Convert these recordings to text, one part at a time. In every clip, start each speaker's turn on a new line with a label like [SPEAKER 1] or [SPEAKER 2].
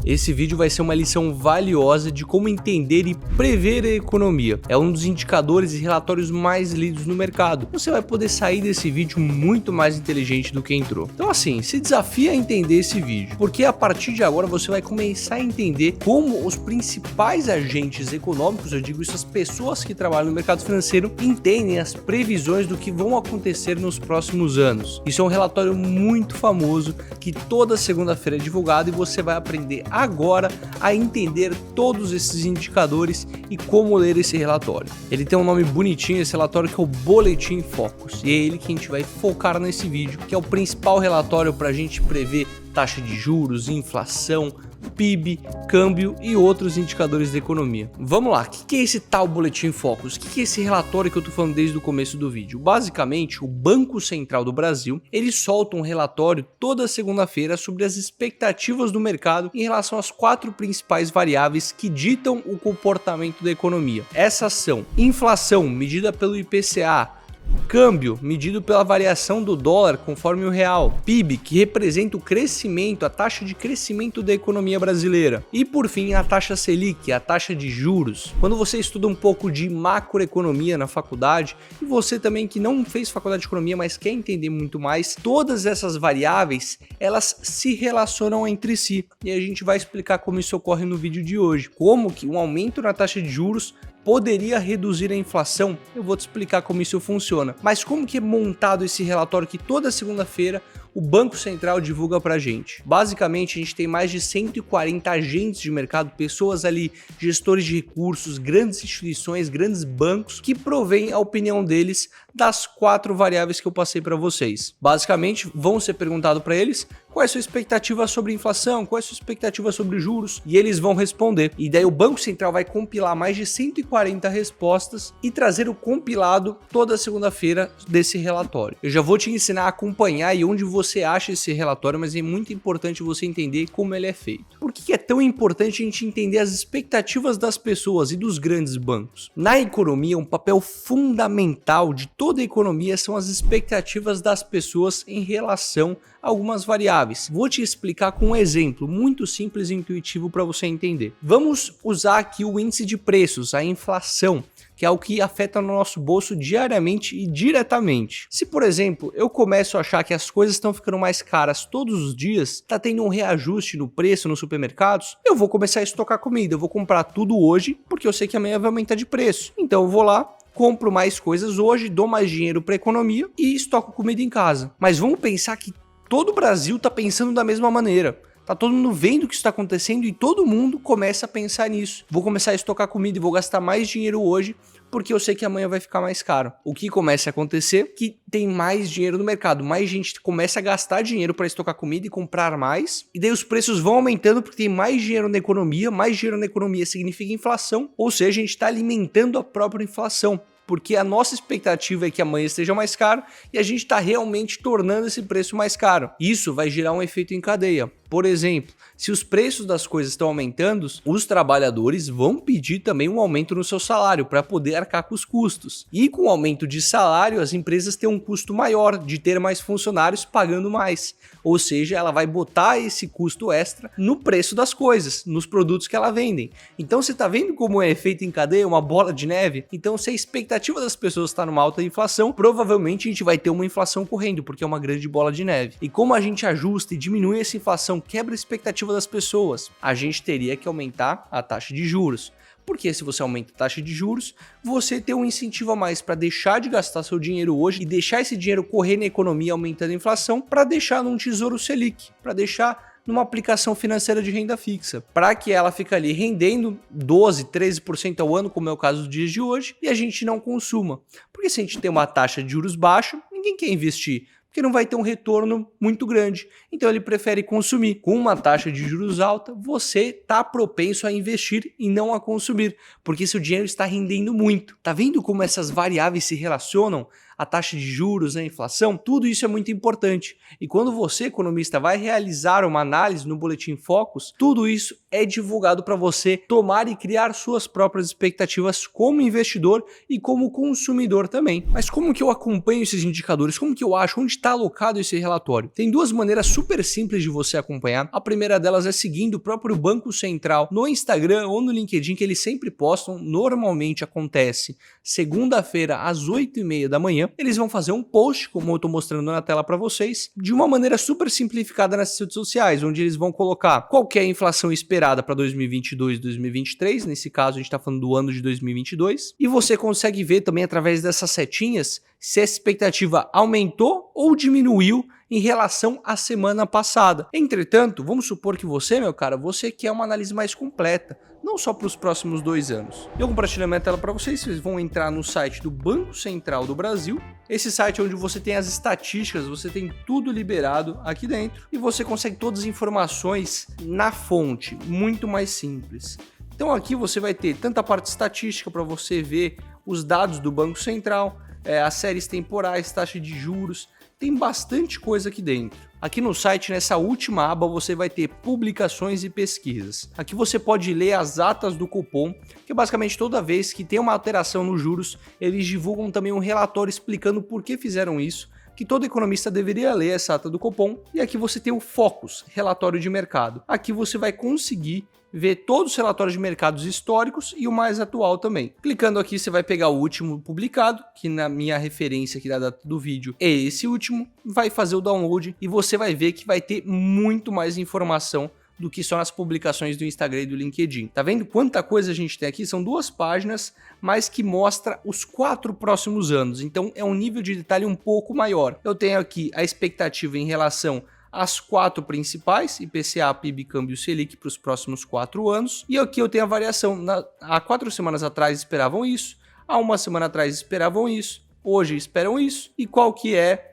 [SPEAKER 1] Esse vídeo vai ser uma lição valiosa de como entender e prever a economia. É um dos indicadores e relatórios mais lidos no mercado. Você vai poder sair desse vídeo muito mais inteligente do que entrou. Então assim, se desafia a entender esse vídeo, porque a partir de agora você vai começar a entender como os principais agentes econômicos, eu digo isso, as pessoas que trabalham no mercado financeiro, entendem as previsões do que vão acontecer nos próximos anos. Isso é um relatório muito famoso que toda segunda-feira é divulgado e você vai aprender agora a entender todos esses indicadores e como ler esse relatório. Ele tem um nome bonitinho, esse relatório, que é o Boletim Focus, e é ele que a gente vai focar nesse vídeo, que é o principal relatório para a gente prever taxa de juros, inflação, PIB, câmbio e outros indicadores da economia. Vamos lá, o que é esse tal Boletim Focus? O que é esse relatório que eu tô falando desde o começo do vídeo? Basicamente, o Banco Central do Brasil, ele solta um relatório toda segunda-feira sobre as expectativas do mercado em relação às 4 principais variáveis que ditam o comportamento da economia. Essas são inflação, medida pelo IPCA, câmbio, medido pela variação do dólar conforme o real, PIB, que representa o crescimento, a taxa de crescimento da economia brasileira, e por fim a taxa Selic, a taxa de juros. Quando você estuda um pouco de macroeconomia na faculdade, e você também que não fez faculdade de economia, mas quer entender muito mais, todas essas variáveis, elas se relacionam entre si, e a gente vai explicar como isso ocorre no vídeo de hoje, como que um aumento na taxa de juros poderia reduzir a inflação. Eu vou te explicar como isso funciona. Mas como que é montado esse relatório que toda segunda-feira o Banco Central divulga pra gente? Basicamente, a gente tem mais de 140 agentes de mercado, pessoas ali, gestores de recursos, grandes instituições, grandes bancos, que provêm a opinião deles das 4 variáveis que eu passei para vocês. Basicamente, vão ser perguntados para eles qual é a sua expectativa sobre inflação, qual é a sua expectativa sobre juros, e eles vão responder. E daí o Banco Central vai compilar mais de 140 respostas e trazer o compilado toda segunda-feira desse relatório. Eu já vou te ensinar a acompanhar e onde você acha esse relatório, mas é muito importante você entender como ele é feito. Por que é tão importante a gente entender as expectativas das pessoas e dos grandes bancos? Na economia, um papel fundamental de toda a economia são as expectativas das pessoas em relação a algumas variáveis. Vou te explicar com um exemplo muito simples e intuitivo para você entender. Vamos usar aqui o índice de preços, a inflação, que é o que afeta no nosso bolso diariamente e diretamente. Se, por exemplo, eu começo a achar que as coisas estão ficando mais caras todos os dias, está tendo um reajuste no preço nos supermercados, eu vou começar a estocar comida, eu vou comprar tudo hoje, porque eu sei que amanhã vai aumentar de preço. Então eu vou lá, compro mais coisas hoje, dou mais dinheiro para a economia e estoco comida em casa. Mas vamos pensar que todo o Brasil está pensando da mesma maneira. Tá todo mundo vendo o que está acontecendo e todo mundo começa a pensar nisso. Vou começar a estocar comida e vou gastar mais dinheiro hoje porque eu sei que amanhã vai ficar mais caro. O que começa a acontecer? Que tem mais dinheiro no mercado, mais gente começa a gastar dinheiro para estocar comida e comprar mais, e daí os preços vão aumentando porque tem mais dinheiro na economia. Mais dinheiro na economia significa inflação, ou seja, a gente está alimentando a própria inflação, porque a nossa expectativa é que amanhã esteja mais caro e a gente está realmente tornando esse preço mais caro. Isso vai gerar um efeito em cadeia. Por exemplo, se os preços das coisas estão aumentando, os trabalhadores vão pedir também um aumento no seu salário para poder arcar com os custos. E com o aumento de salário, as empresas têm um custo maior de ter mais funcionários pagando mais. Ou seja, ela vai botar esse custo extra no preço das coisas, nos produtos que ela vendem. Então você está vendo como é efeito em cadeia, uma bola de neve? Então se a expectativa das pessoas está numa alta inflação, provavelmente a gente vai ter uma inflação correndo, porque é uma grande bola de neve. E como a gente ajusta e diminui essa inflação, quebra a expectativa das pessoas, a gente teria que aumentar a taxa de juros. Porque se você aumenta a taxa de juros, você tem um incentivo a mais para deixar de gastar seu dinheiro hoje e deixar esse dinheiro correr na economia aumentando a inflação, para deixar num tesouro Selic, para deixar numa aplicação financeira de renda fixa, para que ela fique ali rendendo 12, 13% ao ano, como é o caso dos dias de hoje, e a gente não consuma. Porque se a gente tem uma taxa de juros baixa, ninguém quer investir, porque não vai ter um retorno muito grande. Então ele prefere consumir. Com uma taxa de juros alta, você está propenso a investir e não a consumir, porque seu dinheiro está rendendo muito. Tá vendo como essas variáveis se relacionam? a taxa de juros, a inflação, tudo isso é muito importante. E quando você, economista, vai realizar uma análise no Boletim Focus, tudo isso é divulgado para você tomar e criar suas próprias expectativas como investidor e como consumidor também. Mas como que eu acompanho esses indicadores? Como que eu acho? Onde está alocado esse relatório? Tem duas maneiras super simples de você acompanhar. A primeira delas é seguindo o próprio Banco Central no Instagram ou no LinkedIn, que eles sempre postam. Normalmente acontece segunda-feira às 8h30 da manhã. Eles vão fazer um post, como eu estou mostrando na tela para vocês, de uma maneira super simplificada nas redes sociais, onde eles vão colocar qual que é a inflação esperada para 2022 e 2023. Nesse caso, a gente está falando do ano de 2022. E você consegue ver também através dessas setinhas se a expectativa aumentou ou diminuiu em relação à semana passada. Entretanto, vamos supor que você, meu cara, você quer uma análise mais completa, não só para os próximos 2 anos. Eu compartilho a minha tela para vocês, vocês vão entrar no site do Banco Central do Brasil. Esse site é onde você tem as estatísticas, você tem tudo liberado aqui dentro e você consegue todas as informações na fonte, muito mais simples. Então aqui você vai ter tanta a parte estatística para você ver os dados do Banco Central, as séries temporais, taxa de juros, tem bastante coisa aqui dentro. Aqui no site, nessa última aba, você vai ter publicações e pesquisas. Aqui você pode ler as atas do Copom, que basicamente toda vez que tem uma alteração nos juros, eles divulgam também um relatório explicando por que fizeram isso, que todo economista deveria ler essa ata do Copom. E aqui você tem o Focus, relatório de mercado. Aqui você vai conseguir ver todos os relatórios de mercados históricos e o mais atual também. Clicando aqui, você vai pegar o último publicado, que na minha referência aqui da data do vídeo é esse último, vai fazer o download e você vai ver que vai ter muito mais informação do que só nas publicações do Instagram e do LinkedIn. Tá vendo quanta coisa a gente tem aqui? São 2 páginas, mas que mostra os 4 próximos anos. Então é um nível de detalhe um pouco maior. Eu tenho aqui a expectativa em relação as 4 principais, IPCA, PIB, câmbio Selic para os próximos 4 anos. E aqui eu tenho a variação. Há 4 semanas atrás esperavam isso, há 1 semana atrás esperavam isso, hoje esperam isso. E qual que é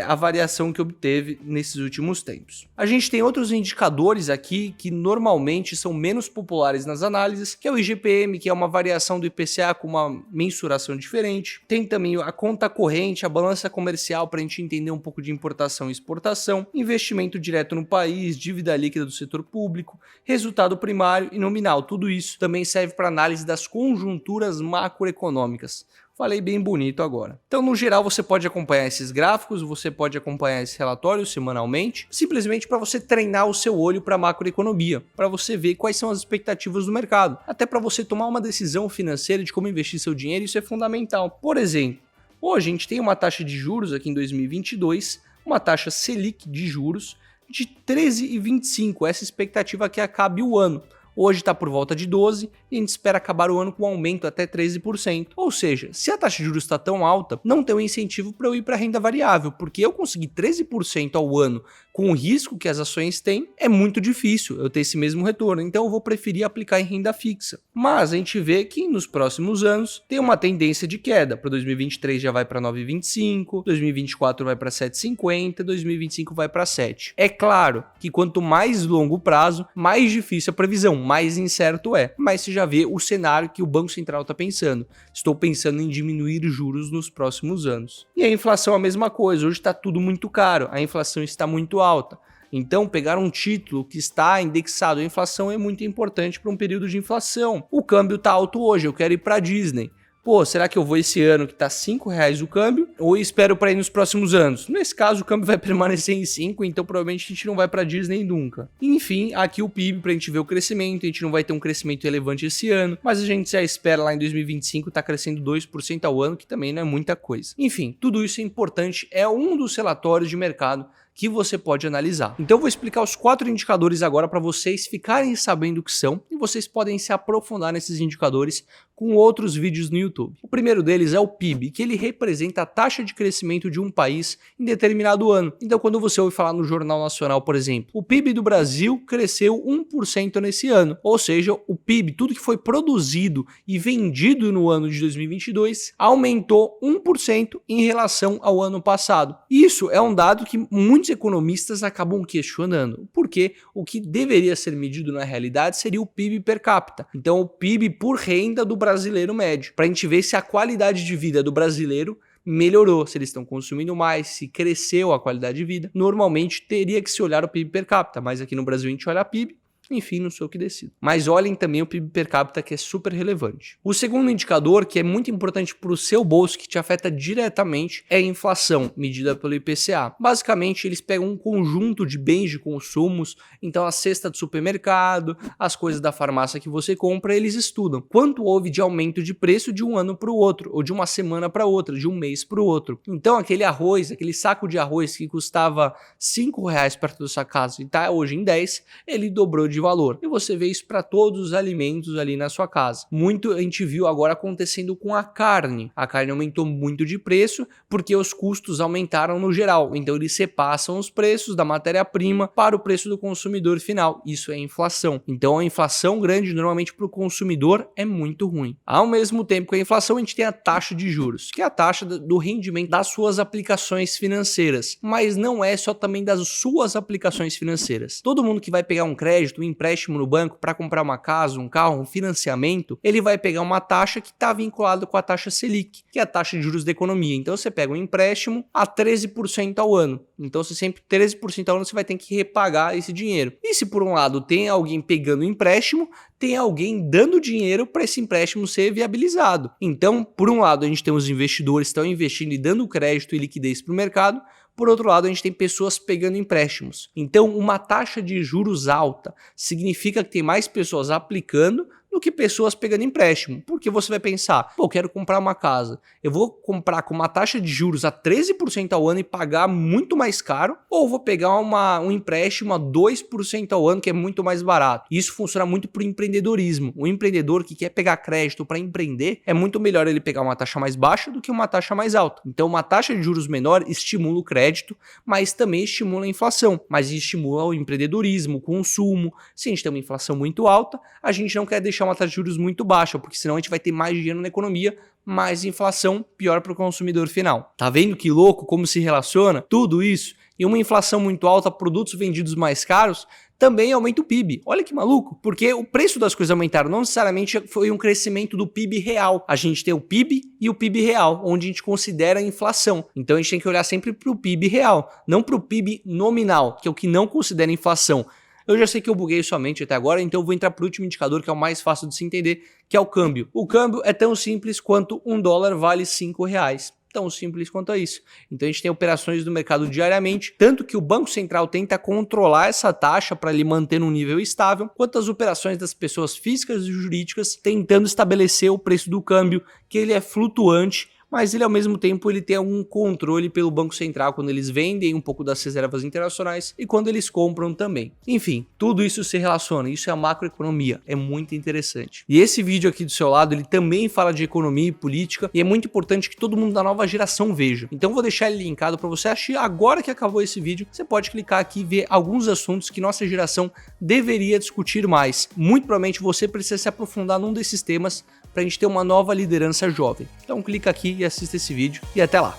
[SPEAKER 1] a variação que obteve nesses últimos tempos. A gente tem outros indicadores aqui que normalmente são menos populares nas análises, que é o IGPM, que é uma variação do IPCA com uma mensuração diferente. Tem também a conta corrente, a balança comercial para a gente entender um pouco de importação e exportação, investimento direto no país, dívida líquida do setor público, resultado primário e nominal. Tudo isso também serve para análise das conjunturas macroeconômicas. Falei bem bonito agora. Então, no geral, você pode acompanhar esses gráficos, você pode acompanhar esse relatório semanalmente, simplesmente para você treinar o seu olho para a macroeconomia, para você ver quais são as expectativas do mercado, até para você tomar uma decisão financeira de como investir seu dinheiro, isso é fundamental. Por exemplo, hoje a gente tem uma taxa de juros aqui em 2022, uma taxa Selic de juros de 13,25, essa expectativa que acabe o ano. Hoje está por volta de 12% e a gente espera acabar o ano com um aumento até 13%. Ou seja, se a taxa de juros está tão alta, não tem um incentivo para eu ir para a renda variável, porque eu conseguir 13% ao ano com o risco que as ações têm, é muito difícil eu ter esse mesmo retorno. Então eu vou preferir aplicar em renda fixa. Mas a gente vê que nos próximos anos tem uma tendência de queda. Para 2023 já vai para 9,25%, 2024 vai para 7,50%, 2025 vai para 7%. É claro que quanto mais longo prazo, mais difícil a previsão, mais incerto é. Mas você já vê o cenário que o Banco Central está pensando. Estou pensando em diminuir juros nos próximos anos. E a inflação é a mesma coisa. Hoje está tudo muito caro. A inflação está muito alta. Então, pegar um título que está indexado à inflação é muito importante para um período de inflação. O câmbio está alto hoje, eu quero ir para a Disney. Pô, será que eu vou esse ano que tá R$5 o câmbio ou espero para ir nos próximos anos? Nesse caso, o câmbio vai permanecer em 5, então provavelmente a gente não vai para Disney nunca. Enfim, aqui o PIB para a gente ver o crescimento, a gente não vai ter um crescimento relevante esse ano, mas a gente já espera lá em 2025 tá crescendo 2% ao ano, que também não é muita coisa. Enfim, tudo isso é importante, é um dos relatórios de mercado que você pode analisar. Então eu vou explicar os 4 indicadores agora para vocês ficarem sabendo o que são e vocês podem se aprofundar nesses indicadores com outros vídeos no YouTube. O primeiro deles é o PIB, que ele representa a taxa de crescimento de um país em determinado ano. Então quando você ouve falar no Jornal Nacional, por exemplo, o PIB do Brasil cresceu 1% nesse ano, ou seja, o PIB, tudo que foi produzido e vendido no ano de 2022, aumentou 1% em relação ao ano passado. Isso é um dado que muitos economistas acabam questionando, porque o que deveria ser medido na realidade seria o PIB per capita. Então o PIB por renda do brasileiro médio, para a gente ver se a qualidade de vida do brasileiro melhorou, se eles estão consumindo mais, se cresceu a qualidade de vida. Normalmente teria que se olhar o PIB per capita, mas aqui no Brasil a gente olha PIB. Enfim, não sou eu que decido. Mas olhem também o PIB per capita, que é super relevante. O segundo indicador, que é muito importante para o seu bolso, que te afeta diretamente, é a inflação, medida pelo IPCA. Basicamente, eles pegam um conjunto de bens de consumos, então a cesta do supermercado, as coisas da farmácia que você compra, eles estudam quanto houve de aumento de preço de um ano para o outro, ou de uma semana para outra, de um mês para o outro. Então, aquele arroz, aquele saco de arroz que custava R$5 perto da sua casa e está hoje em 10, ele dobrou de valor. E você vê isso para todos os alimentos ali na sua casa. Muito a gente viu agora acontecendo com a carne. A carne aumentou muito de preço porque os custos aumentaram no geral. Então eles repassam os preços da matéria-prima para o preço do consumidor final. Isso é inflação. Então a inflação grande normalmente para o consumidor é muito ruim. Ao mesmo tempo que a inflação, a gente tem a taxa de juros, que é a taxa do rendimento das suas aplicações financeiras. Mas não é só também das suas aplicações financeiras. Todo mundo que vai pegar um crédito, um empréstimo no banco para comprar uma casa, um carro, um financiamento, ele vai pegar uma taxa que está vinculada com a taxa Selic, que é a taxa de juros da economia. Então você pega um empréstimo a 13% ao ano. Então você sempre 13% ao ano você vai ter que repagar esse dinheiro. E se por um lado tem alguém pegando o empréstimo, tem alguém dando dinheiro para esse empréstimo ser viabilizado. Então, por um lado, a gente tem os investidores que estão investindo e dando crédito e liquidez para o mercado. Por outro lado, a gente tem pessoas pegando empréstimos. Então, uma taxa de juros alta significa que tem mais pessoas aplicando do que pessoas pegando empréstimo. Porque você vai pensar, pô, eu quero comprar uma casa. Eu vou comprar com uma taxa de juros a 13% ao ano e pagar muito mais caro? Ou vou pegar um empréstimo a 2% ao ano, que é muito mais barato? Isso funciona muito para o empreendedorismo. O empreendedor que quer pegar crédito para empreender, é muito melhor ele pegar uma taxa mais baixa do que uma taxa mais alta. Então, uma taxa de juros menor estimula o crédito, mas também estimula a inflação. Mas estimula o empreendedorismo, o consumo. Se a gente tem uma inflação muito alta, a gente não quer deixar uma taxa de juros muito baixa, porque senão a gente vai ter mais dinheiro na economia, mais inflação, pior para o consumidor final. Tá vendo que louco como se relaciona tudo isso? E uma inflação muito alta, produtos vendidos mais caros, também aumenta o PIB. Olha que maluco, porque o preço das coisas aumentaram, não necessariamente foi um crescimento do PIB real. A gente tem o PIB e o PIB real, onde a gente considera a inflação. Então a gente tem que olhar sempre para o PIB real, não para o PIB nominal, que é o que não considera inflação. Eu já sei que eu buguei sua mente até agora, então eu vou entrar para o último indicador, que é o mais fácil de se entender, que é o câmbio. O câmbio é tão simples quanto $1 vale R$5. Tão simples quanto a isso. Então a gente tem operações do mercado diariamente, tanto que o Banco Central tenta controlar essa taxa para ele manter num nível estável, quanto as operações das pessoas físicas e jurídicas tentando estabelecer o preço do câmbio, que ele é flutuante, mas ele ao mesmo tempo ele tem algum controle pelo Banco Central quando eles vendem um pouco das reservas internacionais e quando eles compram também. Enfim, tudo isso se relaciona, isso é a macroeconomia, é muito interessante. E esse vídeo aqui do seu lado, ele também fala de economia e política e é muito importante que todo mundo da nova geração veja. Então eu vou deixar ele linkado para você assistir agora que acabou esse vídeo, você pode clicar aqui e ver alguns assuntos que nossa geração deveria discutir mais. Muito provavelmente você precisa se aprofundar num desses temas para a gente ter uma nova liderança jovem. Então clica aqui e assista esse vídeo e até lá.